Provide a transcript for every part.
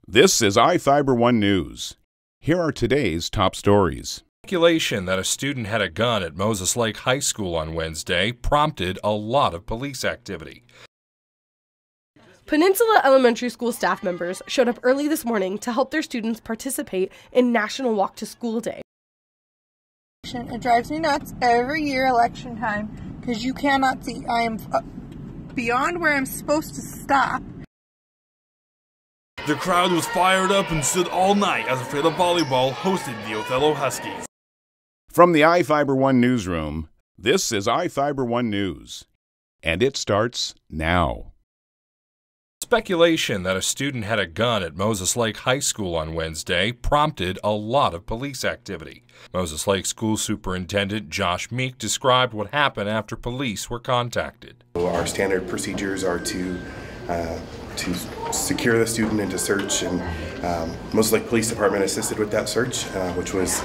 This is iFIBER 1 News. Here are today's top stories. Speculation that a student had a gun at Moses Lake High School on Wednesday prompted a lot of police activity. Peninsula Elementary School staff members showed up early this morning to help their students participate in National Walk to School Day. It drives me nuts every year election time because you cannot see. I am beyond where I'm supposed to stop. The crowd was fired up and stood all night as Ephrata Volleyball hosted the Othello Huskies. From the iFIBER 1 newsroom, this is iFIBER 1 News, and it starts now. Speculation that a student had a gun at Moses Lake High School on Wednesday prompted a lot of police activity. Moses Lake School Superintendent Josh Meek described what happened after police were contacted. Our standard procedures are to secure the student and to search, and Moses Lake Police Department assisted with that search, which was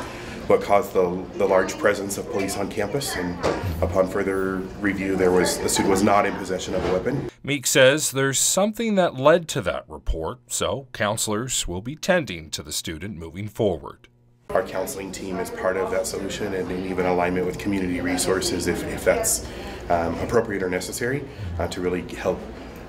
what caused the large presence of police on campus. And upon further review, the student was not in possession of a weapon. Meek says there's something that led to that report, so counselors will be tending to the student moving forward. Our counseling team is part of that solution, and even alignment with community resources if that's appropriate or necessary to really help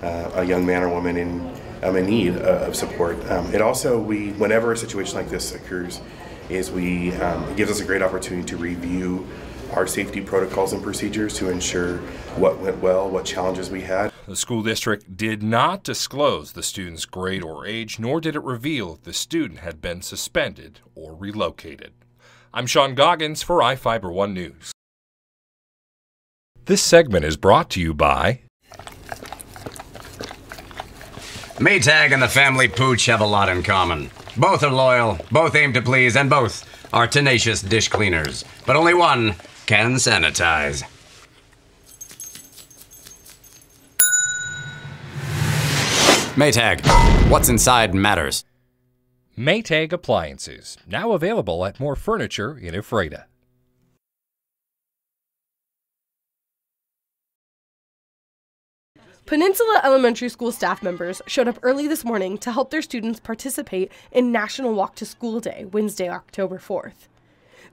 a young man or woman in need of support. It also, whenever a situation like this occurs, it gives us a great opportunity to review our safety protocols and procedures to ensure what went well, what challenges we had. The school district did not disclose the student's grade or age, nor did it reveal if the student had been suspended or relocated. I'm Sean Goggins for iFIBER 1 News. This segment is brought to you by Maytag and the family pooch have a lot in common. Both are loyal, both aim to please, and both are tenacious dish cleaners. But only one can sanitize. Maytag. What's inside matters. Maytag Appliances, now available at more furniture in Ephrata. Peninsula Elementary School staff members showed up early this morning to help their students participate in National Walk to School Day, Wednesday, October 4th.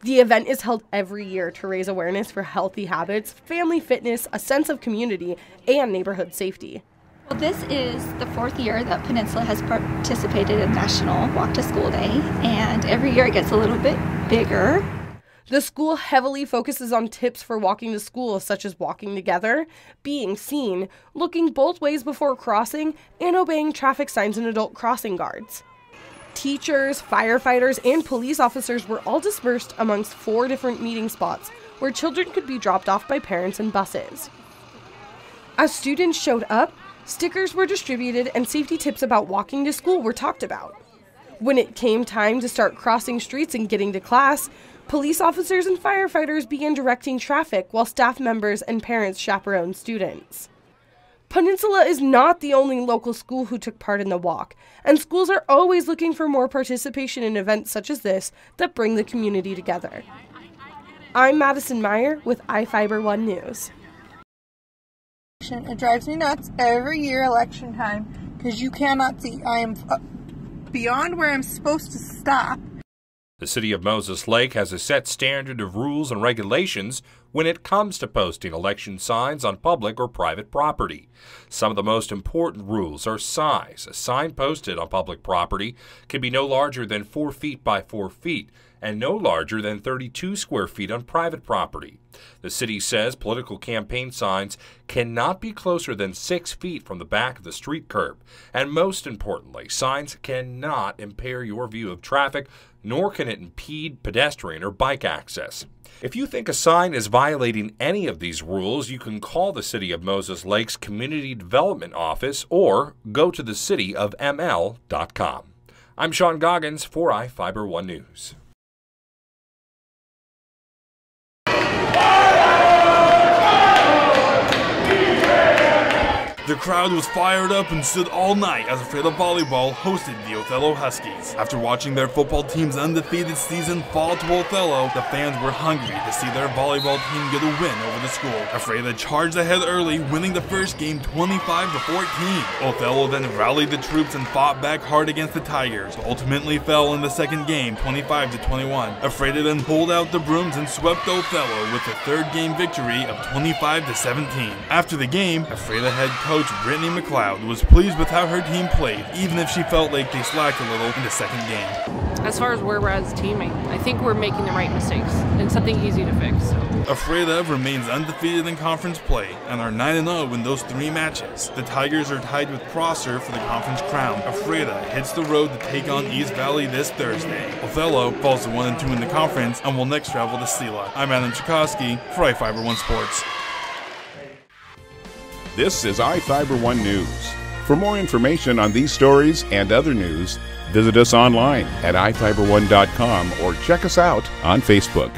The event is held every year to raise awareness for healthy habits, family fitness, a sense of community, and neighborhood safety. Well, this is the fourth year that Peninsula has participated in National Walk to School Day, and every year it gets a little bit bigger. The school heavily focuses on tips for walking to school, such as walking together, being seen, looking both ways before crossing, and obeying traffic signs and adult crossing guards. Teachers, firefighters, and police officers were all dispersed amongst 4 different meeting spots where children could be dropped off by parents and buses. As students showed up, stickers were distributed and safety tips about walking to school were talked about. When it came time to start crossing streets and getting to class, police officers and firefighters began directing traffic while staff members and parents chaperoned students. Peninsula is not the only local school who took part in the walk, and schools are always looking for more participation in events such as this that bring the community together. I'm Madison Meyer with iFIBER 1 News. It drives me nuts every year election time because you cannot see. I am beyond where I'm supposed to stop. The city of Moses Lake has a set standard of rules and regulations when it comes to posting election signs on public or private property. Some of the most important rules are size. A sign posted on public property can be no larger than 4 feet by 4 feet and no larger than 32 square feet on private property. The city says political campaign signs cannot be closer than 6 feet from the back of the street curb. And most importantly, signs cannot impair your view of traffic, nor can it impede pedestrian or bike access. If you think a sign is violating any of these rules, you can call the City of Moses Lake's Community Development Office or go to thecityofml.com. I'm Sean Goggins for iFIBER 1 News. The crowd was fired up and stood all night as Ephrata Volleyball hosted the Othello Huskies. After watching their football team's undefeated season fall to Othello, the fans were hungry to see their volleyball team get a win over the school. Ephrata charged ahead early, winning the first game 25-14. Othello then rallied the troops and fought back hard against the Tigers, but ultimately fell in the second game 25-21. Ephrata then pulled out the brooms and swept Othello with a third game victory of 25-17. After the game, Ephrata head coach Brittany McLeod was pleased with how her team played, even if she felt like they slacked a little in the second game. As far as where we're as a team, I think we're making the right mistakes and something easy to fix. So. Ephrata remains undefeated in conference play and are 9-0 in those 3 matches. The Tigers are tied with Prosser for the conference crown. Ephrata hits the road to take on East Valley this Thursday. Othello falls to 1-2 in the conference and will next travel to Sela. I'm Adam Chakosky for iFIBER 1 Sports. This is iFIBER 1 News. For more information on these stories and other news, visit us online at iFiber1.com or check us out on Facebook.